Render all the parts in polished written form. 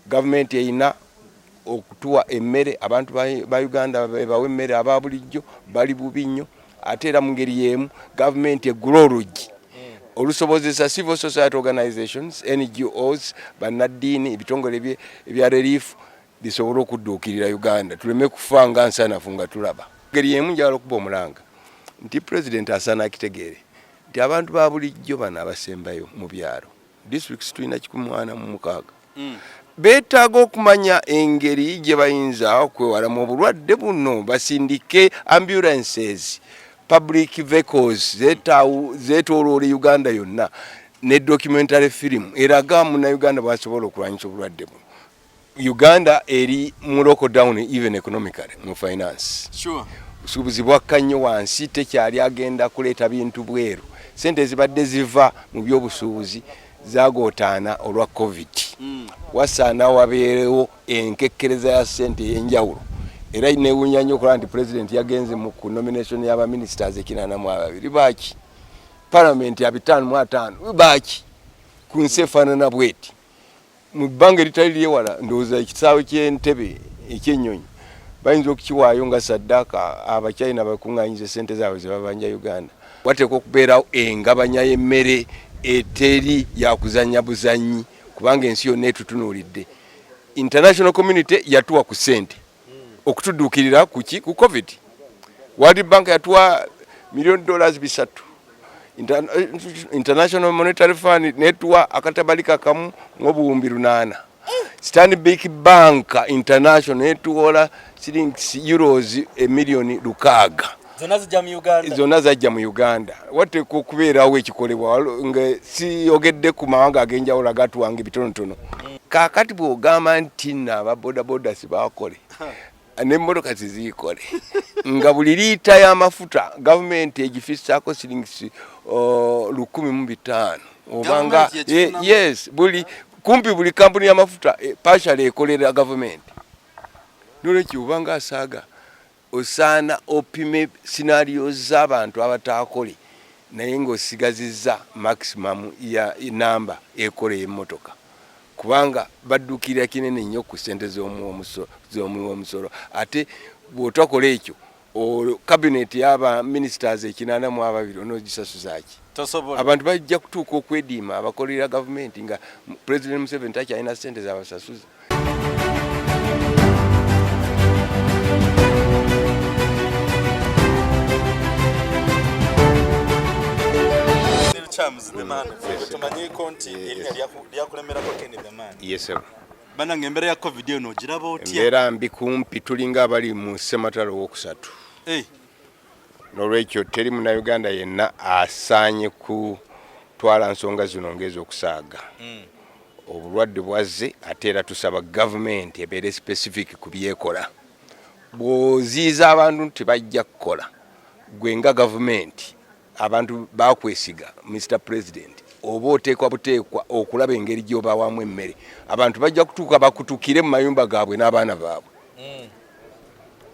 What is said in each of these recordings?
government erina okutuwa emmere abantu ba Uganda bawe emmere aba bulijjo bali bubi nnyo ate era mu ngeri y'emu government eggula oluggi olusobozesa civil society organizations NGOs bannaddiini ebitongole ebya relief bisobola okudduukirira Uganda tuleme kufa nga nsanafu nga tulaba ngeri y'emu njagala okuba omulanga nti president asaana akitegeere nti abantu ba bulijjo bano abasembayo mu byalo districts tulina 146 beetaaga okumanya engeri gye bayinza okwewalamu obulwadde buno basindike ambulances public vehicles zeetooloola Uganda yonna ne documentary film eraga Munnayuganda bw'asobola okulwanyisa obulwadde buno. Uganda eri mu lockdown even economically mu finance. Sure. Obusuubuzi bwakka nnyo wansi tekyali agenda kuleeta bintu bweru. Sente ezibadde ziva mu by'obusuubuzi zagootaana olwa COVID. Wasaana wabeerewo enkekkereza ya sente ey'enjawulo. Era inewunya nnyo okulaba nti president yagenze mu nomination y'aba ministers 82 baaki parliament ya 55 baaki ku nsi efaanana bweti mu bbanga eritali lyewala ndowooza ekisaawe ky'entebe ekyennyonyi bayinza okukiwaayo nga saddaaka abachina bakuŋŋaanyiza sente zaabwe ze babanja Uganda wateekwa okubeerawo engabanya y'emmere eteri yakuzanya buzanyi kubanga ensi yonna etutunuulidde international community yatuwa ku sente okutudduukirira kuki ku COVID. World Bank yatuwa $1,000,000 International Monetary Fund netuwa akatabalika kamu ng'obuwumbi 8. Stanbic Bank International netuwola euros $1,600,000. Zonna zajja mu Uganda. Wateekwa okubeerawo ekikolebwa nga siyogedde ku mawanga ag'enjawulo agatuwanga ebitonotono. Kaakati bw'ogamba nti ababodaboda sibakole n'emmotoka zizikole nga buli liita y'amafuta gavumenti egifissaako shillings 1,500 obanga yes kumpi buli kampuni y'amafuta partially ekolera gavumenti nolwekyo obanga asaaga osaana opime scenarios z'abantu abataakole naye ng'osigazizza maximum ya namba ekola y'emmotoka kubanga baddukira kinene nnyo ku ssente z'omusolo ate bw'otakola ekyo cabinet y'aba ministers 82 onoogisasuza ki abantu bajja kutuuka okwediima abakolera gavumenti nga president Museveni takyalina ssente z'abasasuza. Yes sir. Banange embera ya COVID eno giraba otya? Embera mbi kumpi tulinga abali mu Ssematalo wokusatu. Nolwekyo teri Munnayuganda yenna asaanye kutwala nsonga zino ng'ezo okusaaga. Obulwadde bwazze ate era tusaba gavumenti ebeere specific ku byekola. Bw'oziiza abantu tebajja kukola gwe nga gavumenti abantu bakwesiga Mr. President oba oteekwa buteekwa okulaba engeri gy'obaawamu emmere abantu bajja kutuuka bakutukire mu mayumba gaabwe n'abaana baabwe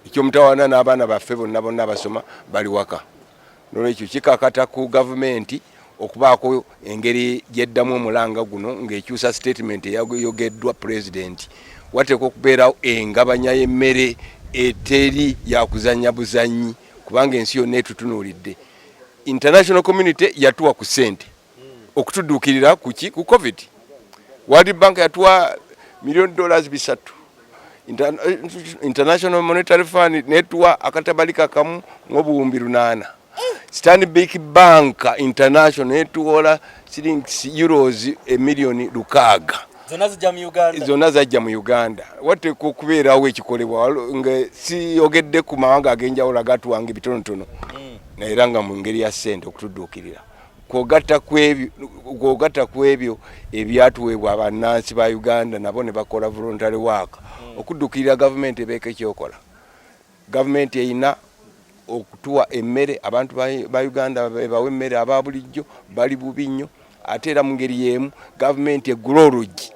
ekyomutawaana n'abaana baffe bonna basoma bali waka nolwekyo kikakata ku gavumenti okubaako engeri gyeddamu omulanga guno ng'ekyusa statement eyayogeddwa president wateekwa okubeerawo engabanya y'emmere eteri yakuzanya buzanyi kubanga ensi yonna etutunuulidde international community yatuwa ku sente okutudduukirira kuki ku COVID. World Bank yatuwa $1,000,000 International Monetary Fund netuwa akatabalika kamu ng'obuwumbi 8. Stanbic Bank International netuwola euros $1,600,000. Zonna zajja mu Uganda. Wateekwa okubeerawo ekikolebwa nga siyogedde ku mawanga ag'enjawulo agatuwanga ebitonotono era nga mu ngeri ya ssente okutudduukirira kwogatta ku ebyo ebyatuweebwa abannansi ba Uganda nabo ne bakola voluntary work okudduukirira gavumenti ebeeko ekyokola. Gavumenti erina okutuwa emmere abantu ba Uganda bawe emmere aba bulijjo bali bubi nnyo ate era mu ngeri y'emu gavumenti eggula oluggi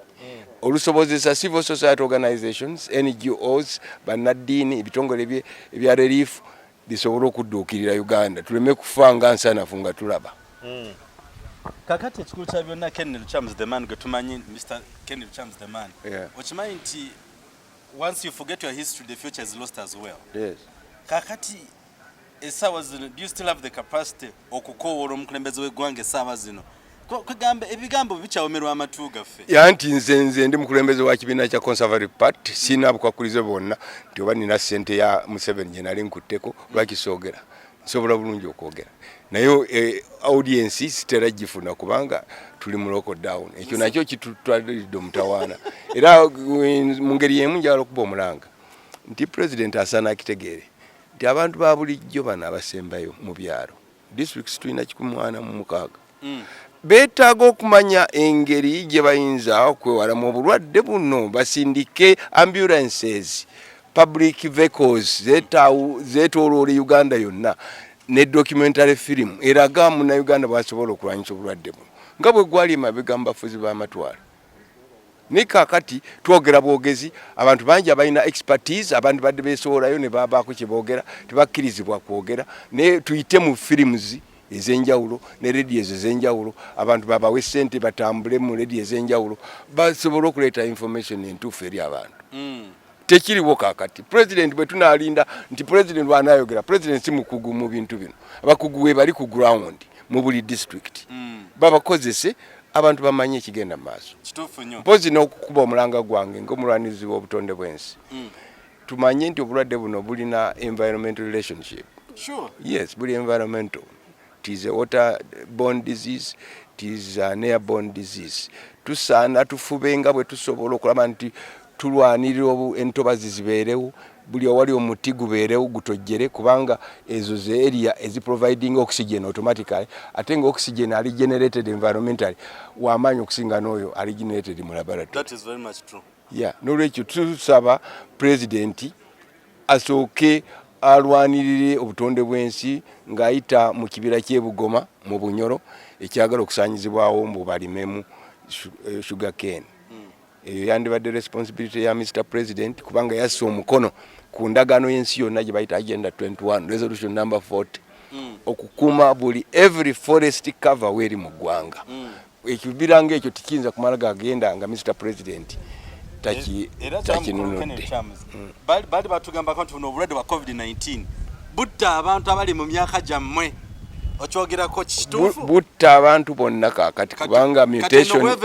olusobozesa civil society organizations NGOs bannaddiini ebitongole ebya relief bisobola okudduukirira Uganda tuleme kufa nga nsanafu nga tulaba. kakati ekikulu kya byonna Ken Lukyamzi the man gwe tumanyi Mr. Ken Lukyamzi the man. Yeah. Okimanyi nti once you forget your history the future is lost as well. Yes. Kakati essaawa zino do you still have the capacity okukoowola omukulembeze w'eggwanga essaawa zino? Kwegamba ebigambo bikyawomerwa amatu gaffe. Yanti nze ndi mukulembeze wa kibiina kya Conservative Party sina bukwakkulize bonna nti oba nina ssente ya Museveni gye nali nkutteko lwakisoogera nsobola bulungi okwogera naye audience sitera gifuna kubanga tuli mu lockdown ekyo nakyo kitutwalidde omutawaana era mu ngeri y'emu njagala okuba omulanga nti president asaana akitegeere nti abantu ba bulijjo bano abasembayo mu byalo districts tulina 146 beetaaga okumanya engeri gye bayinza okwewalamu obulwadde buno basindike ambulances public vehicles zeetooloola Uganda yonna ne documentary film eraga Munnayuganda bwasobola okulwanyisa obulwadde buno nga bwe gwali emabega mu bafuzi b'amatwala ne kaakati twogera bwogezi abantu bangi abalina expertise abantu badde beesowolayo ne baabaako kye boogera tebakkirizibwa kwogera ne tuyite mu films ezenjawulo ne radio ezenjawulo abantu babawe ssente batambule mu radio ezenjawulo basobola okuleeta information entuufu eri abantu tekiriwo kaakati president bwe tunaalinda nti president bw'anaayogera president si mukugu mu bintu bino abakugu we bali ku ground mu buli district babakozese abantu bamanye ekigenda mu maaso mpozi n'okukuba omulanga gwange ng'omulwanizi w'obutonde bw'ensi tumanye nti obulwadde buno bulina environmental relationship. Sure. Yes, buli environmental. It is a waterborne disease, it is an airborne disease. Tusaana tufubenga bwe tusobola okulaba nti tulwanirira entobazi zibeerewo buli awali omuti gubeerewo gutojjere kubanga ezo ze area ezi providing oxygen automatically ate nga oxygen ali generated environmentally wamaanyi okusinga n'oyo ali generated mu laboratory. That is very much true. Yeah, n'olwekyo tusaba president asooke alwanirire obutonde bw'ensi ng'ayita mu kibira ky'e Bugoma mu Bunyoro ekyagala okusaanyizibwawo mbu balimemu sugar cane. Eyo yandibadde responsibility ya Mr. President kubanga yasse omukono ku ndagaano y'ensi yonna gye bayita Agenda 21 resolution number 40 okukuuma buli every forest cover weri mu ggwanga. Ekibira ng'ekyo tikiyinza kumala gagenda nga Mr. President takinunudde. Bali batugamba nti buno obulwadde bwa COVID-19 butta abantu abali mu myaka gyammwe okyogerako kituufu butta abantu bonna kaakati kubanga mutation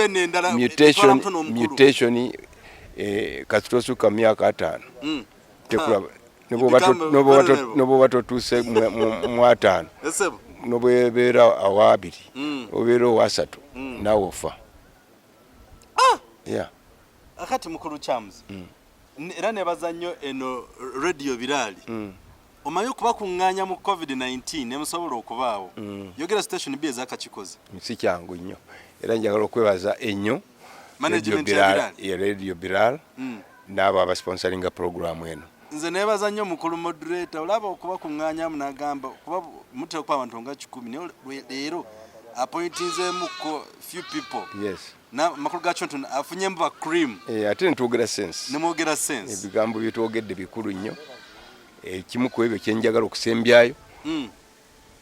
kasitosuka myaka 5 tekulaba nobo batotuuse mu 5 nobeera awaabiri obeera owasatu naawe ofa. Yeah. Akati mukulu Lukyamzi era nebaza nnyo eno radio Biraali omanyi okubakuŋŋaanya mu COVID-19 nemusobola okubaawo yogera station B ezakakikoze si kyangu nnyo era njagala okwebaza ennyo management ya radio Biraali n'abo abasponsoringa programu eno. Nze nebaza nnyo mukulu moderator olaba okubakuŋŋaanya munagamba kuba mutera okuba abantu nga 10 leero appointinzeemuko few people. Yes. Na makulu gacho ntu afunyembu ba cream. Ate ntwogera sense. Nemwogera sense. Ebigambo byetwogedde bikulu nnyo. Kimu ku ebyo kyenjagala okusembyayo.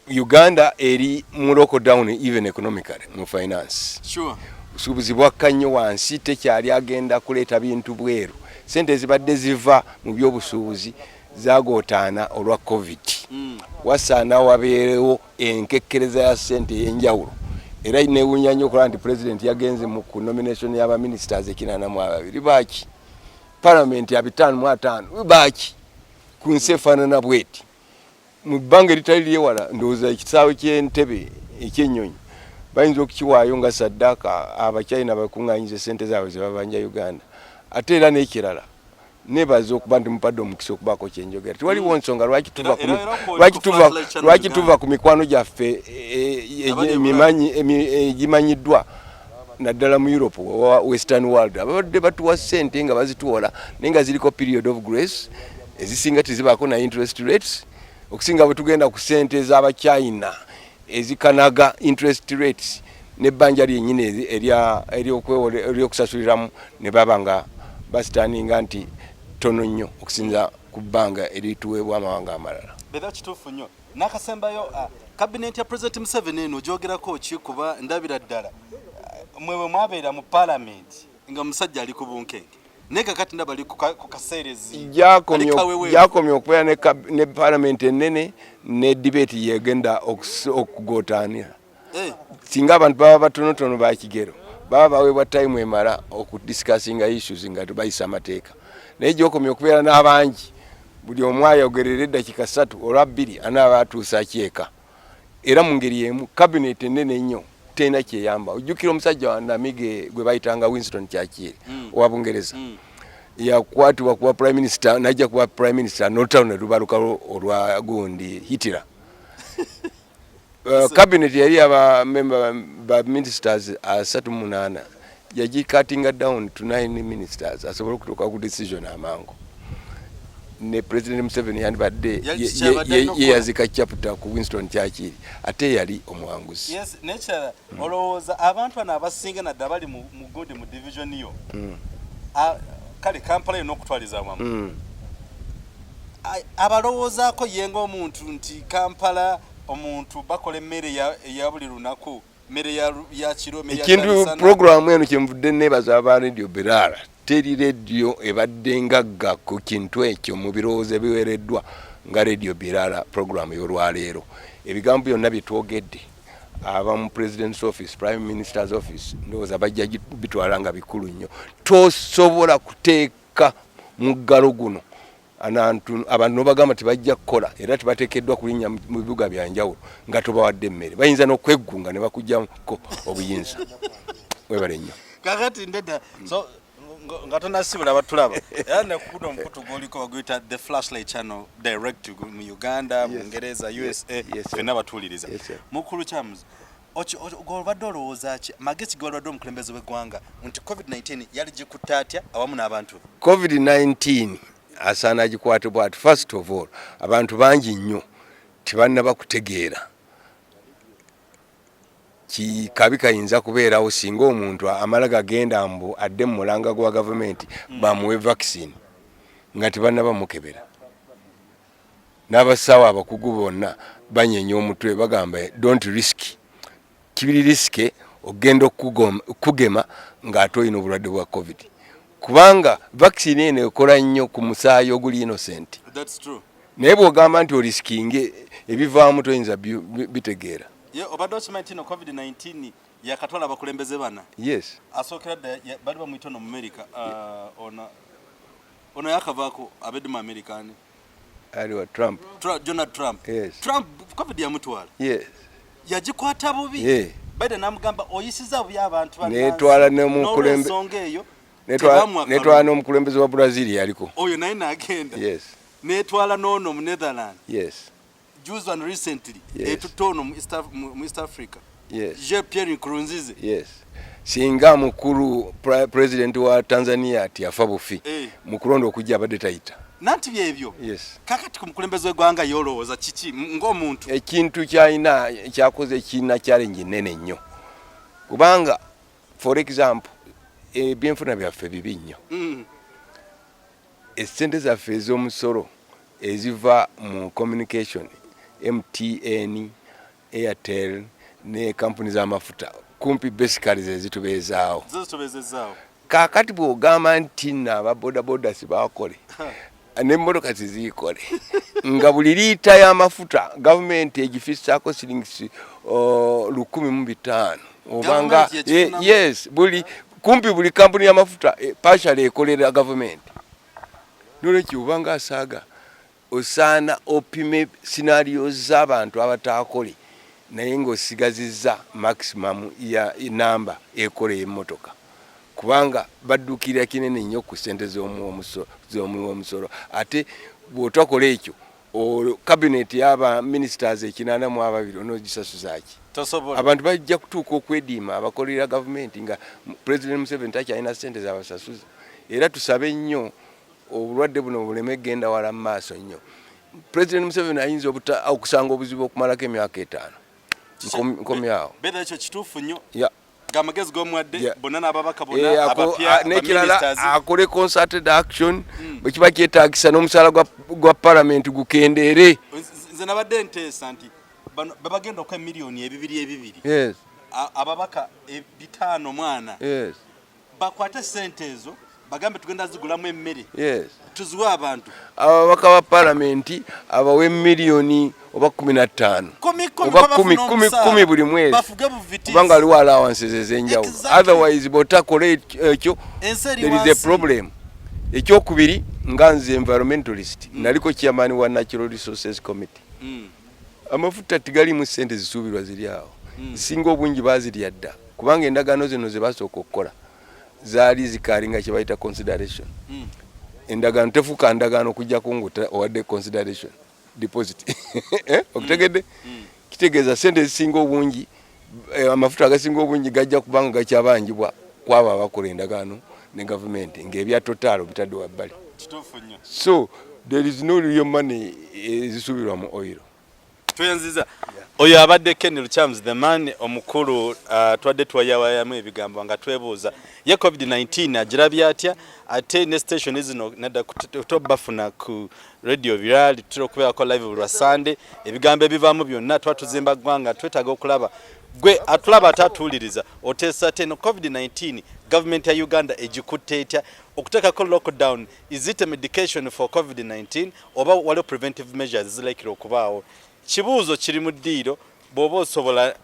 Uganda eri mu lockdown even economically mu finance. Sure. Obusuubuzi bwakka nnyo wansi tekyali agenda kuleeta bintu bweru. Sente ezibadde ziva mu by'obusuubuzi zagootaana olwa COVID. Wasaana wabeerewo enkekkereza ya sente ey'enjawulo. Era inewunya nnyo okulaba nti president yagenze mu nomination y'aba ministers 82 baaki parliament ya 55 baaki ku nsi efaanana bweti mu bbanga eritali lyewala ndowooza ekisaawe ky'entebe ekyennyonyi bayinza okukiwaayo nga saddaaka abachina bakuŋŋaanyiza sente zaabwe ze babanja Uganda ate era n'ekirala nebaza okuba nti mupadde omukisa okubaako kyenjogera tiwaliwo nsonga lwaki tuva ku mikwano gyaffe egimanyiddwa naddala mu Europe wa Western world abadde batuwa ssente nga bazituwola naye nga ziriko period of grace ezisinga tezibaako na interest rates okusinga bwe tugenda ku ssente z'abachina ezikanaga interest rates n'ebbanja lyennyini ery'okusasuliramu ne baba nga basitaninga nti tono nnyo okusinza ku bbanga erituweebwa amawanga amalala. Beda kituufu nnyo. Nakasembayo cabinet ya President Museveni eno gyogerako ki kuba ndabira ddala mwewe mwabeera mu parliament nga musajja ali ku bunkenge neka kati ndabali ku kaseerezi jakomye okubeera ne parliament ennene ne debate yegenda okugotaanira singa abantu baba batonotono bakigero baba baweebwa time emala okudiscussinga issues nga tubayisa amateeka naye gyokomye okubeera n'abangi buli omu ayogerera eddakiika 3 olwa 2 anaaba atuusa akyeka era mu ngeri emu cabinet ennene ennyo tena kyeyamba ojjukira omusajja wa Namige gwe bayitanga Winston Churchill owa Bungereza yakwatibwa kuba prime minister najja kuba prime minister n'olutalo ne lubaluka olwa gundi Hitler. Cabinet yali aba member ba ministers 38 yaji cutting down to 9 ministers asobola okutuuka ku decision amangu ne President Museveni yandibadde yazika chapter ku Winston Churchill ate yali omwanguzi. Yes, nature olowooza abantu bano abasinga nadda bali mu good mu division yo kale Kampala n'okutwaliza wamu abalowoozaako yenga omuntu nti Kampala omuntu bakola emmere ya buli lunaku mmere ya kiro mmere ya kintu program eno kyemvudde nebaza aba Radio Birara teri radio ebadde ngagga ku kintu ekyo mu birowoozo ebiwereddwa nga Radio Birara program y'olwaleero ebigambo byonna byetwogedde aba mu President's Office Prime Minister's Office ndowooza bajja bitwala nga bikulu nnyo tosobola kuteeka muggalo guno abantu nobagamba tebajja kukola era tebateekeddwa kulinnya mu bibuga byanjawulo nga tobawadde emmere bayinza n'okweggunga ne bakugjamuko obuyinza webale nnyo kakati ndeda so nga tonasibula batulaba era nekukuno omukutu gwoliko baguyita the flashlight channel direct mu Uganda mu Ngereza USA fenna batuuliriza mukulu Charles golbadde olowooza ki magezi golbadde omukulembeze w'eggwanga nti COVID-19 yali gikutte atya awamu n'abantu COVID-19 asaana agikwate bwati first of all abantu bangi nnyo tebannaba kutegeera kabi kayinza kubeerawo singa omuntu amala gagenda mbu adde mu mulanga gwa gavumenti bamuwe vaccine nga tebannaba mukebera n'abasawo abakugu bonna banyenya omutwe bagamba don't risk kibiri riske ogenda okugema ng'ate olina obulwadde bwa COVID kubanga vaccine eno ekola nnyo ku musaayi oguli innocent. That's true. Naye bw'ogamba nti oriskinge ebivaamu toyinza bitegeera. Obadde okimanyi nti COVID-19 yakatwala abakulembeze bana. Yes. Asookera bali bamuyita ono mu America ono yakavaako abedde mu America ani? Aliwa Trump. Donald Trump. Yes. Trump COVID yamutwala. Yes. Yagikwata bubi. Yeah. Biden namugamba oyisiza bubi abantu bana. Netwala ne mukulembeze. Eyo. Netwala n'omukulembeze wa Brazil yaliko. Oyo naye n'agenda. Yes. Netwala n'ono mu Netherlands. Yes. Just and recently. Yes. Etutono mu East Africa. Yes. Jean-Pierre Nkurunziza. Yes. Singa mukulu president wa Tanzania ati afa bufi. Mukulonda okujja abadde tayita. Nanti byebyo. Yes. Kakati ku mukulembeze w'eggwanga yolowooza kiki ng'omuntu. Ekintu kyalina kyakoze kina challenge nene nnyo. Kubanga for example ebyenfuna byaffe bibi nnyo. Essente zaffe ez'omusolo eziva mu communication MTN, Airtel ne kampuni z'amafuta kumpi basically zezitubeezaawo. Kakati bw'ogamba nti aba bodaboda sibakole n'emmotoka ziziikole nga buli liita y'amafuta gavumenti egifissaako shillings 1,500 obanga yes kumpi buli kampuni y'amafuta partially ekolera gavumenti. Nolwekyo obanga asaaga osaana opime scenarios z'abantu abataakole naye ng'osigazizza maximum ya namba ekola y'emmotoka kubanga baddukira kinene nnyo ku ssente z'omusolo ate bw'otakola ekyo cabinet y'aba ministers 82 onoogisasuza ki? Abantu bajja kutuuka okwediima abakolera gavumenti nga President Museveni takyalina ssente z'abasasuza era tusabe nnyo obulwadde buno buleme genda wala mu maaso nnyo. President Museveni ayinza okusanga obuzibu okumalako emyaka 5 nkomyawo. Beda ekyo kituufu nnyo. Gamagezi g'omwadde bonna n'ababaka bonna abapya ministers akole concerted action bwe kiba kyetaagisa n'omusaala gwa parliament gukendeere. Nze nabadde nteesa nti babagenda okwa milioni 2 yes ababaka 5 mwana yes bakwate sente ezo bagambe tugenda zigulamu emmere yes tuziwa abantu ababaka ba parliament abawe milioni oba 15 oba 10 buli mwezi kubanga aliwo allowances ezenjawo otherwise botakole ekyo there is a problem. Ekyokubiri nga nze environmentalist naliko chairman wa Natural Resources Committee. Amafuta tigali mu sente zisubirwa ziri awo singa obungi bazirya dda kubanga endagaano zino ze basooka okukola zaali zikalinga kye bayita consideration. Endagaano tefuuka ndagaano kujja kunguta owadde consideration deposit okutegedde kitegeeza sente zisinga obungi amafuta agasinga obungi gajja kubanga gakyabanjibwa kwaba abakola endagaano ne government ng'ebya total bitadde wabbali. So there is no real money ezisubirwa mu oil. Tuyanziza oyo abadde Ken Luchams the man omukulu twadde twayawayamu ebigambo nga twebuuza ye COVID-19 agirabya atya ate ne station zino nadda kutobafuna ku radio viral tulokubeera ko live lwa Sunday ebigambo ebivaamu byonna twatuzimba gwanga twetaga okulaba gwe atulaba atatuuliriza oteesa ate no COVID-19 government ya Uganda ejikutte etya okuteekako lockdown is it a medication for COVID-19 oba waliwo preventive measures zilekire okubaawo. Kibuuzo kiri mu ddiiro bw'oba osobola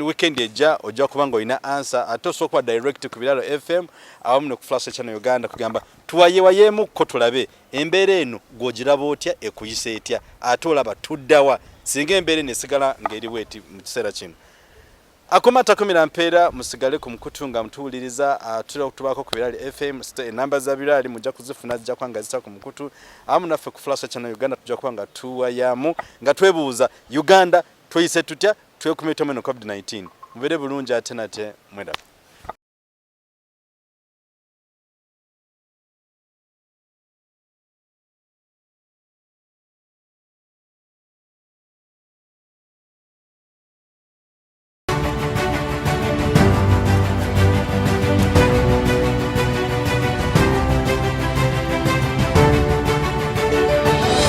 weekend ejja ojja kubanga olina answer ate osobola direct ku Biralo FM awamu ne ku Flash Channel Uganda kugamba tuwayewayeemukko tulabe embeera eno gw'ogiraba otya ekuyisa etya ate olaba tuddawa singa embeera nesigala ng'eri bweti mu kiseera kino. Akomata kumira mpeera musigale ku mukutu nga mutuuliriza tuli okutubako ku Biralo FM enamba za Biralo mujja kuzifuna zijja kwanga zita ku mukutu amu naffe ku Flash Channel Uganda tujja kwanga tuwayamu nga twebuuza Uganda tuyise tutya twekumite mu COVID-19 mubere bulungi ate nate mwenda.